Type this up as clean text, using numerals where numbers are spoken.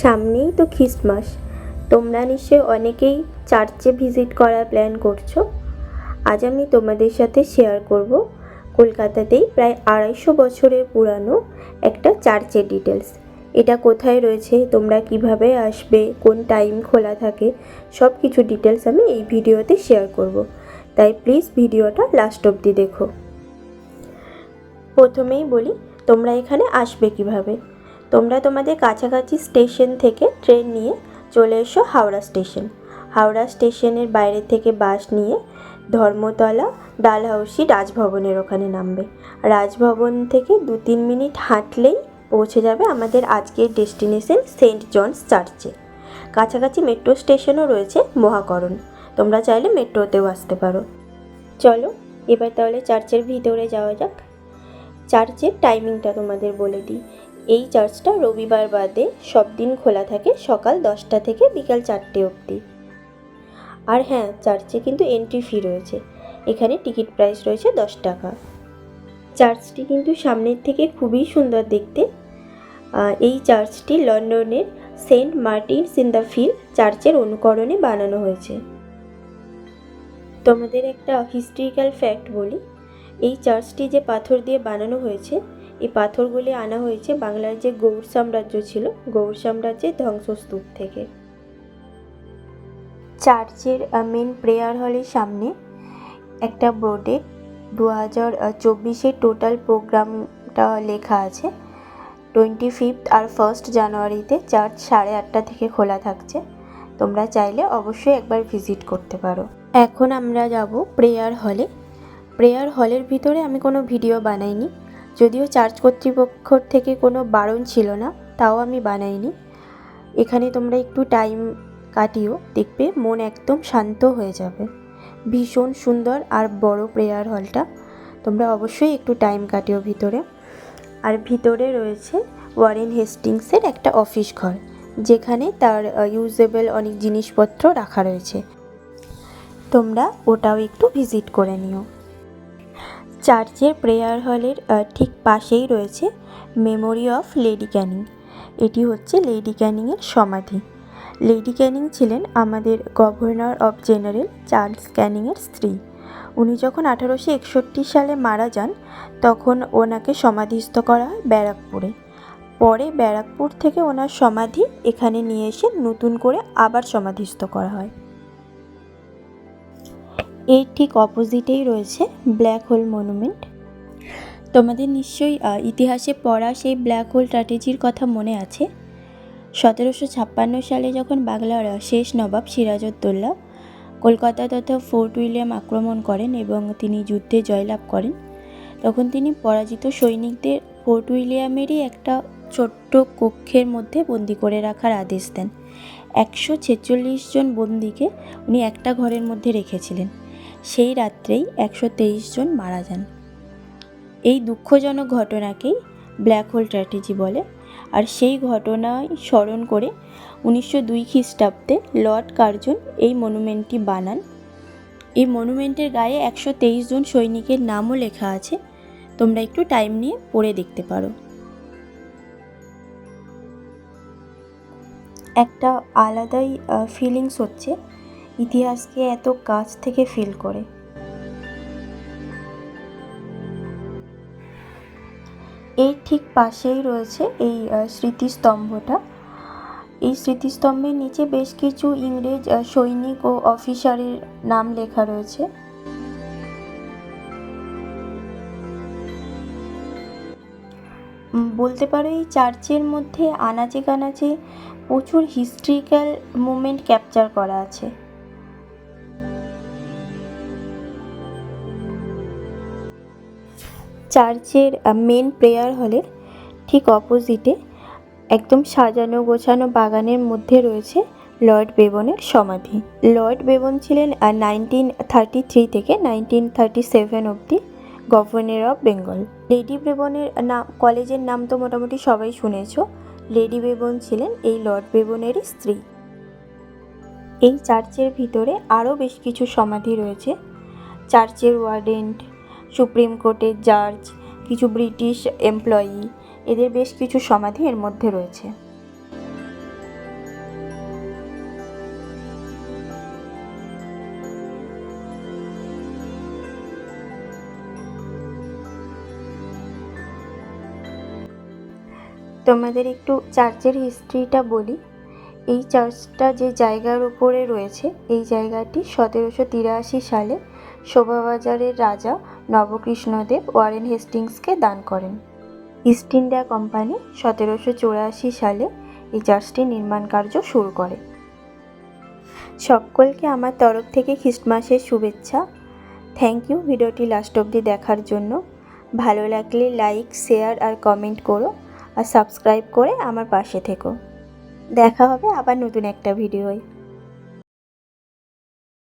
সামনেই তো খ্রিস্টমাস। তোমরা নিশ্চয়ই অনেকেই চার্চে ভিজিট করার প্ল্যান করছো। আজ আমি তোমাদের সাথে শেয়ার করব কলকাতাতেই প্রায় 250 বছরের পুরানো একটা চার্চের ডিটেলস। এটা কোথায় রয়েছে, তোমরা কিভাবে আসবে, কোন টাইম খোলা থাকে, সব কিছু ডিটেলস আমি এই ভিডিওতে শেয়ার করব। তাই প্লিজ ভিডিওটা লাস্ট অবধি দেখো। প্রথমেই বলি তোমরা এখানে আসবে কিভাবে। তোমরা তোমাদের কাছাকাছি স্টেশন থেকে ট্রেন নিয়ে চলে এসো হাওড়া স্টেশন। হাওড়া স্টেশনের বাইরে থেকে বাস নিয়ে ধর্মতলা ডালহাউসি রাজভবনের ওখানে নামবে। রাজভবন থেকে 2-3 মিনিট হাঁটলেই পৌঁছে যাবে আমাদের আজকের ডেস্টিনেশন সেন্ট জনস চার্চে। কাছাকাছি মেট্রো স্টেশনও রয়েছে মহাকরণ, তোমরা চাইলে মেট্রোতেও আসতে পারো। চলো এবার তাহলে চার্চের ভিতরে যাওয়া যাক। চার্চের টাইমিংটা তোমাদের বলে দিই। এই চার্চটা রবিবার বাদে সব দিন খোলা থাকে সকাল 10টা থেকে বিকাল 4টে অবধি। আর হ্যাঁ, চার্চে কিন্তু এন্ট্রি ফি রয়েছে। এখানে টিকিট প্রাইস রয়েছে 10 টাকা। চার্চটি কিন্তু সামনের থেকে খুবই সুন্দর দেখতে। এই চার্চটি লন্ডনের Saint Martins in the Field চার্চের অনুকরণে বানানো হয়েছে। তোমাদের একটা হিস্ট্রিক্যাল ফ্যাক্ট বলি, এই চার্চটি যে পাথর দিয়ে বানানো হয়েছে, এই পাথরগুলি আনা হয়েছে বাংলার যে গৌড় সাম্রাজ্য ছিল, গৌড় সাম্রাজ্যের ধ্বংসস্তূপ থেকে। চার্চের মেন প্রেয়ার হলের সামনে একটা বোর্ডে 2024-এর টোটাল প্রোগ্রামটা লেখা আছে। 25 আর 1 জানুয়ারিতে চার্চ 8:30 থেকে খোলা থাকছে। তোমরা চাইলে অবশ্যই একবার ভিজিট করতে পারো। এখন আমরা যাব প্রেয়ার হলে। প্রেয়ার হলের ভিতরে আমি কোনো ভিডিও বানাইনি, যদিও চার্চ কর্তৃপক্ষ থেকে কোনো বারণ ছিল না, তাও আমি বানাইনি। এখানে তোমরা একটু টাইম কাটিও, দেখবে মন একদম শান্ত হয়ে যাবে। ভীষণ সুন্দর আর বড় প্রেয়ার হলটা, তোমরা অবশ্যই একটু টাইম কাটিও ভিতরে। আর ভিতরে রয়েছে ওয়ারেন হেস্টিংসের একটা অফিস ঘর, যেখানে তার ইউজেবল অনেক জিনিসপত্র রাখা রয়েছে। তোমরা ওটাও একটু ভিজিট করে নিও। চার্চের প্রেয়ার হলের ঠিক পাশেই রয়েছে মেমোরি অফ লেডি ক্যানিং। এটি হচ্ছে লেডি ক্যানিংয়ের সমাধি। লেডি ক্যানিং ছিলেন আমাদের গভর্নর অফ জেনারেল চার্লস ক্যানিংয়ের স্ত্রী। উনি যখন 1861 সালে মারা যান, তখন ওনাকে সমাধিস্থ করা হয় ব্যারাকপুরে। পরে ব্যারাকপুর থেকে ওনার সমাধি এখানে নিয়ে এসে নতুন করে আবার সমাধিস্থ করা হয়। এর ঠিক অপোজিটেই রয়েছে ব্ল্যাক হোল মনুমেন্ট। তোমাদের নিশ্চয়ই ইতিহাসে পড়া সেই ব্ল্যাক হোল স্ট্র্যাটেজির কথা মনে আছে। 1756 সালে যখন বাংলার শেষ নবাব সিরাজউদ্দৌলা কলকাতা তথা ফোর্ট উইলিয়াম আক্রমণ করেন এবং তিনি যুদ্ধে জয়লাভ করেন, তখন তিনি পরাজিত সৈনিকদের ফোর্ট উইলিয়ামেরই একটা ছোট্ট কক্ষের মধ্যে বন্দি করে রাখার আদেশ দেন। 146 জন বন্দিকে উনি একটা ঘরের মধ্যে রেখেছিলেন। সেই রাত্রেই 123 জন মারা যান। এই দুঃখজনক ঘটনাকেই ব্ল্যাক হোল স্ট্র্যাটেজি বলে। আর সেই ঘটনায় স্মরণ করে 1902 খ্রিস্টাব্দে লর্ড কার্জন এই মনুমেন্টটি বানান। এই মনুমেন্টের গায়ে 123 জন সৈনিকের নামও লেখা আছে, তোমরা একটু টাইম নিয়ে পড়ে দেখতে পারো। একটা আলাদাই ফিলিংস হচ্ছে ইতিহাসকে এত কাছ থেকে ফিল করে। এর ঠিক পাশেই রয়েছে এই স্মৃতিস্তম্ভটা। এই স্মৃতিস্তম্ভের নিচে বেশ কিছু ইংরেজ সৈনিক ও অফিসারের নাম লেখা রয়েছে। বলতে পারো এই চার্চের মধ্যে আনাচে কানাচে প্রচুর হিস্ট্রিক্যাল মুমেন্ট ক্যাপচার করা আছে। চার্চের মেন প্রেয়ার হলের ঠিক অপোজিটে একদম সাজানো গোছানো বাগানের মধ্যে রয়েছে লর্ড বেবনের সমাধি। লর্ড বেবন ছিলেন 1933 থেকে 1937 অবধি গভর্নর অফ বেঙ্গল। লেডি বেবনের কলেজের নাম তো মোটামুটি সবাই শুনেছ। লেডি বেবন ছিলেন এই লর্ড বেবনেরই স্ত্রী। এই চার্চের ভিতরে আরও বেশ কিছু সমাধি রয়েছে। চার্চের ওয়ার্ডেন, সুপ্রিম কোর্টের জাজ, কিছু ব্রিটিশ এমপ্লয়ি, এদের বেশ কিছু সমাধি এর মধ্যে রয়েছে। তোমাদের একটু চার্চের হিস্ট্রিটা বলি। এই চার্চটা যে জায়গার উপরে রয়েছে, এই জায়গাটি 1783 সালে শোভাবাজারের রাজা নবকৃষ্ণদেব ওয়ারেন হেস্টিংসকে দান করেন। ইস্ট ইন্ডিয়া কোম্পানি 1784 সালে এই চার্চটির নির্মাণ কার্য শুরু করে। সকলকে আমার তরফ থেকে খ্রিস্টমাসের শুভেচ্ছা। থ্যাংক ইউ ভিডিওটি লাস্ট অবধি দেখার জন্য। ভালো লাগলে লাইক, শেয়ার আর কমেন্ট করো, আর সাবস্ক্রাইব করে আমার পাশে থেকো। দেখা হবে আবার নতুন একটা ভিডিওয়।